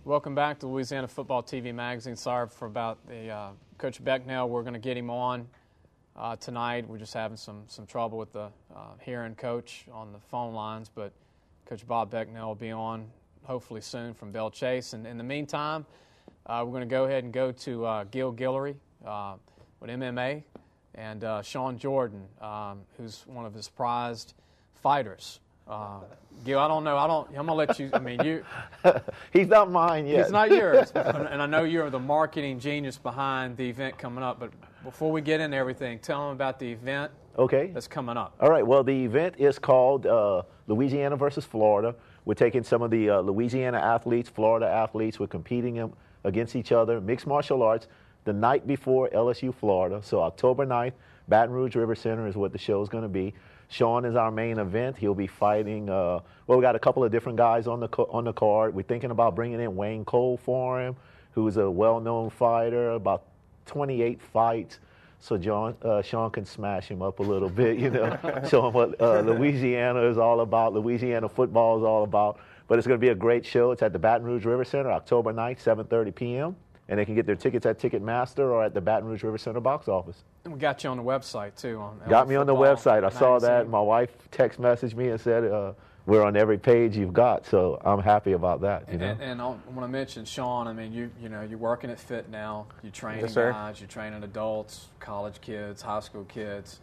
Welcome back to Louisiana Football TV Magazine. Sorry for about the Coach Becknell. We're going to get him on tonight. We're just having some trouble with the hearing coach on the phone lines, but Coach Bob Becknell will be on hopefully soon from Belle Chasse. And in the meantime, we're going to go ahead and go to Gil Guillory with MMA and Sean Jordan, who's one of his prized fighters. Gil, I don't know. I'm going to let you. I mean, you. He's not mine yet. He's not yours. And I know you're the marketing genius behind the event coming up. But before we get into everything, tell them about the event that's coming up. All right. Well, the event is called Louisiana versus Florida. We're taking some of the Louisiana athletes, Florida athletes. We're competing them against each other, mixed martial arts, the night before LSU, Florida. So October 9th, Baton Rouge River Center is what the show is going to be. Sean is our main event. He'll be fighting. We got a couple of different guys on the card. We're thinking about bringing in Wayne Cole for him, who's a well-known fighter, about 28 fights. So Sean can smash him up a little bit, show him what Louisiana is all about, Louisiana football is all about. But it's going to be a great show. It's at the Baton Rouge River Center, October 9th, 7:30 p.m. And they can get their tickets at Ticketmaster or at the Baton Rouge River Center box office. And we got you on the website, too. Got me on the website. I saw that. My wife text messaged me and said, we're on every page you've got. So I'm happy about that. And I want to mention, Sean, I mean, you're working at Fit now. You're training guys. You're training adults, college kids, high school kids.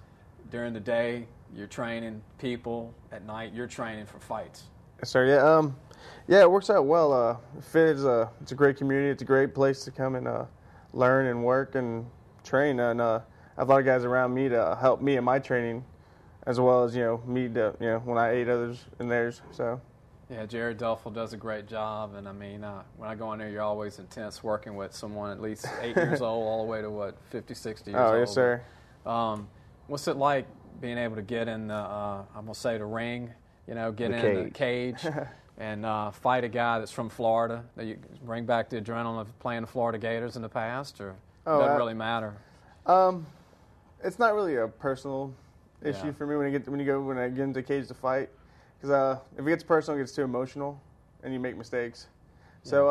During the day, you're training people. At night, you're training for fights. Yes, sir. Yeah. Yeah, it works out well. Fit is it's a great community. It's a great place to come and learn and work and train. And I have a lot of guys around me to help me in my training, as well as me to when I aid others in theirs. So. Yeah, Jared Duffel does a great job, and I mean, when I go in there, you're always intense working with someone at least 8 years old, all the way to 50, 60 years old. Oh, yes, sir. What's it like being able to get in the I'm gonna say the ring, get in the cage? And fight a guy that's from Florida, that you bring back the adrenaline of playing the Florida Gators in the past, or doesn't really matter? It's not really a personal issue for me when I get into the cage to fight, because if it gets personal, it gets too emotional, and you make mistakes. So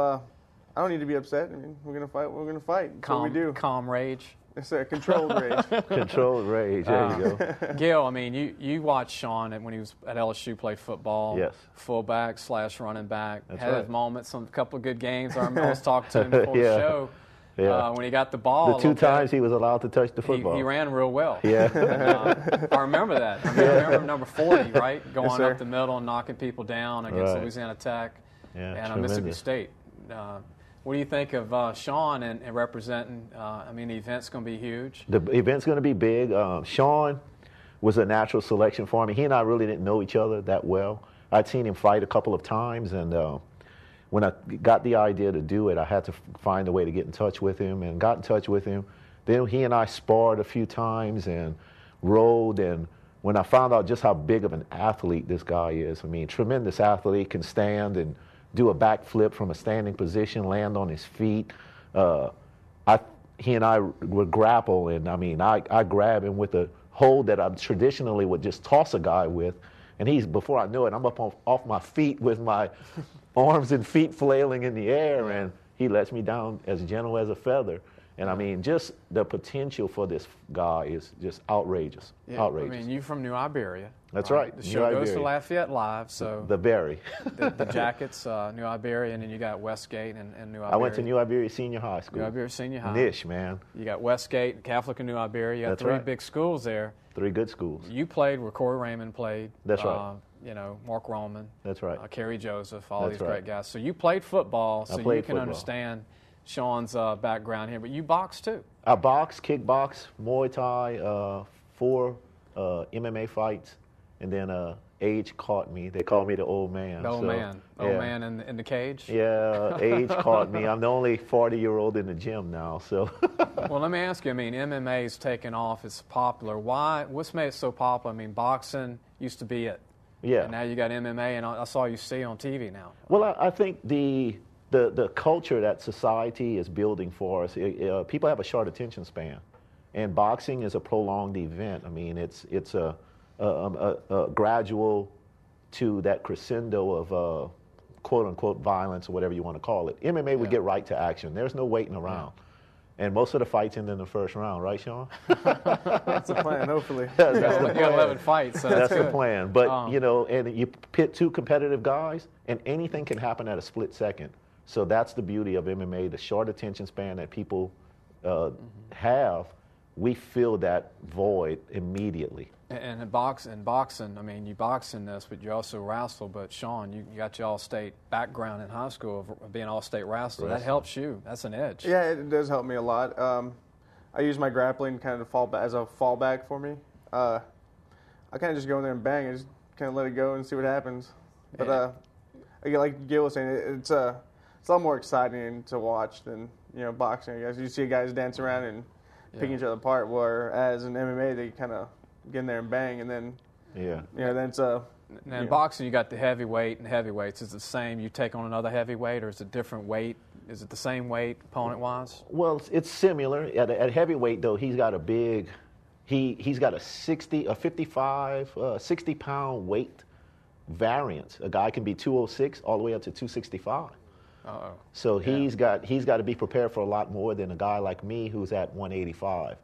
I don't need to be upset. I mean, we're gonna fight. We're gonna fight. That's what we do. Calm rage. It's a controlled rage. Controlled rage. There you go. Gil, I mean, you watched Sean when he was at LSU, played football. Yes. Fullback / running back. That's had right. his moments, a couple of good games. I was talking to him before the show. Yeah. When he got the ball. The 2 times he was allowed to touch the football. He ran real well. Yeah. And, I remember that. I remember number 40, right? Going up the middle and knocking people down against Louisiana Tech and Mississippi State. What do you think of Sean and representing? The event's going to be huge. The event's going to be big. Sean was a natural selection for me. He and I really didn't know each other that well. I'd seen him fight a couple of times, and when I got the idea to do it, I had to find a way to get in touch with him, and got in touch with him. Then he and I sparred a few times and rode, and when I found out just how big of an athlete this guy is, tremendous athlete, can stand and do a backflip from a standing position, land on his feet. He and I would grapple, and I grab him with a hold that I traditionally would just toss a guy with, and before I know it, I'm up off my feet with my arms and feet flailing in the air, and he lets me down as gentle as a feather. And just the potential for this guy is just outrageous. Yeah, outrageous. You from New Iberia. That's right. The show goes to Lafayette Live, so the Berry. the Jackets, New Iberia, and then you got Westgate and New Iberia. I went to New Iberia Senior High School. New Iberia Senior High. Niche, man. You got Westgate, Catholic, and New Iberia. You got three big schools there. 3 good schools. You played where Corey Raymond played. That's right. Mark Roman. That's right. Kerry Joseph, all these great guys. So you played football, so you can understand Sean's background here. But you boxed too. I boxed, kickbox, Muay Thai, 4 MMA fights, and then age caught me. They called me the old man. The old man. Old man in the cage? Yeah, age caught me. I'm the only 40-year-old in the gym now. So. Well, let me ask you, MMA's taken off. It's popular. What's made it so popular? Boxing used to be it. Yeah. And now you got MMA, and that's all you see on TV now. Well, I think the culture that society is building for us, people have a short attention span, and boxing is a prolonged event. It's a gradual to that crescendo of quote-unquote violence or whatever you want to call it. MMA would get right to action. There's no waiting around. And most of the fights end in the first round, right, Sean? That's the plan, hopefully. That's the You got plan. 11 fights, so that's the good. plan. But, and you pit two competitive guys, and anything can happen at a split second. So that's the beauty of MMA, the short attention span that people have. We fill that void immediately. And in boxing, I mean, you box in this, but you also wrestle. But Sean, you got your all-state background in high school of being all-state wrestler. That helps you. That's an edge. Yeah, it does help me a lot. I use my grappling kind of as a fallback for me. I kind of just go in there and bang and just kind of let it go and see what happens. But like Gil was saying, it's a lot more exciting to watch than boxing. I guess you see guys dance around and picking each other apart, whereas in MMA they kind of get in there and bang, and then then it's Now in boxing, you got the heavyweight and heavyweights. Is it the same? You take on another heavyweight, or is it different weight? Is it the same weight opponent-wise? Well, it's similar. At heavyweight, though, he's got a big, he's got a 60-pound weight variance. A guy can be 206 all the way up to 265. Uh-oh. So he's got to be prepared for a lot more than a guy like me who's at 185.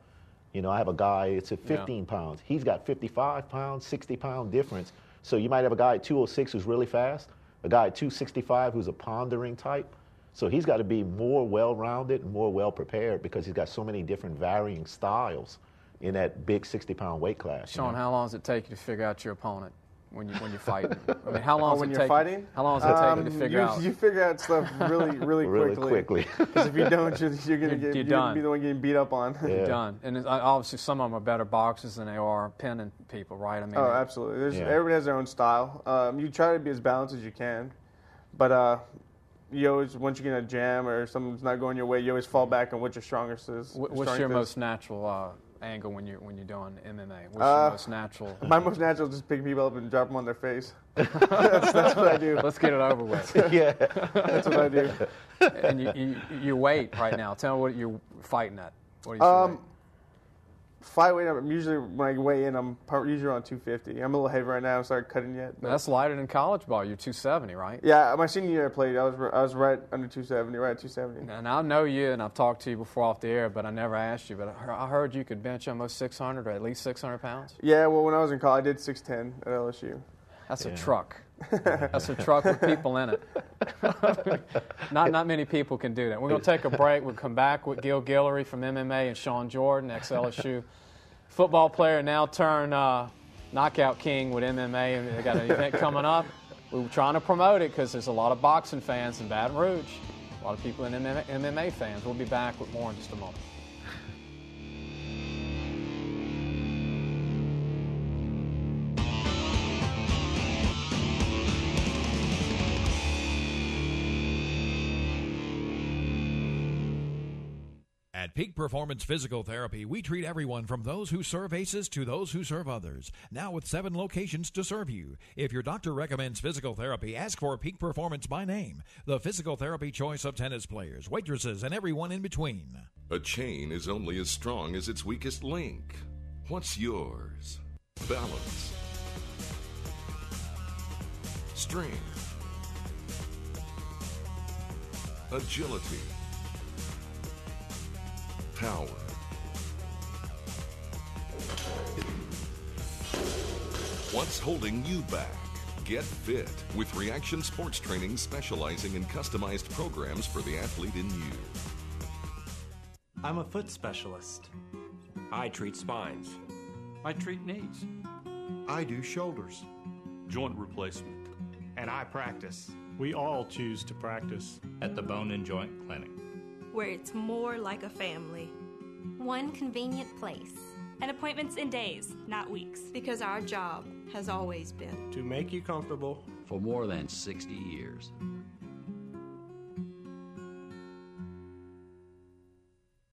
I have a guy, it's at 15 pounds. He's got 55 pounds, 60-pound difference. So you might have a guy at 206 who's really fast, a guy at 265 who's a pondering type. So he's got to be more well-rounded and more well-prepared because he's got so many different varying styles in that big 60-pound weight class. Sean, how long does it take you to figure out your opponent when you're fighting? I mean, how long does when it you're take? fighting? How long does it take you to figure out? You figure out stuff really quickly. Because if you don't, you're going to be the one getting beat up on. You're done. And obviously, some of them are better boxers than they are pinning people, right? I mean, absolutely. Everybody has their own style. You try to be as balanced as you can, but you always, once you get in a jam or something's not going your way, you always fall back on what your strongest is. What's your most natural angle when you're doing MMA? What's your most natural? My most natural is just pick people up and drop them on their face. that's what I do. Let's get it over with. That's what I do. And you weight right now. Tell me what you're fighting at. What do you weigh? Fight weight, usually when I weigh in, I'm usually around 250. I'm a little heavy right now. I haven't started cutting yet. That's lighter than college ball. You're 270, right? Yeah, my senior year I played, I was right under 270, right at 270. And I know you, and I've talked to you before off the air, but I never asked you. But I heard you could bench almost 600 or at least 600 pounds. Yeah, well, when I was in college, I did 610 at LSU. That's a truck. That's a truck with people in it. Not many people can do that. We're going to take a break. We'll come back with Gil Guillory from MMA and Sean Jordan, ex-LSU football player, now turned knockout king with MMA. And they got an event coming up. We're trying to promote it because there's a lot of boxing fans in Baton Rouge, a lot of people in MMA fans. We'll be back with more in just a moment. At Peak Performance Physical Therapy, we treat everyone from those who serve ACEs to those who serve others. Now with 7 locations to serve you. If your doctor recommends physical therapy, ask for Peak Performance by name. The physical therapy choice of tennis players, waitresses, and everyone in between. A chain is only as strong as its weakest link. What's yours? Balance. Strength. Agility. Power. What's holding you back? Get fit with Reaction Sports Training, specializing in customized programs for the athlete in you. I'm a foot specialist. I treat spines. I treat knees. I do shoulders. Joint replacement. And I practice. We all choose to practice at the Bone and Joint Clinic, where it's more like a family. One convenient place. And appointments in days, not weeks. Because our job has always been to make you comfortable for more than 60 years.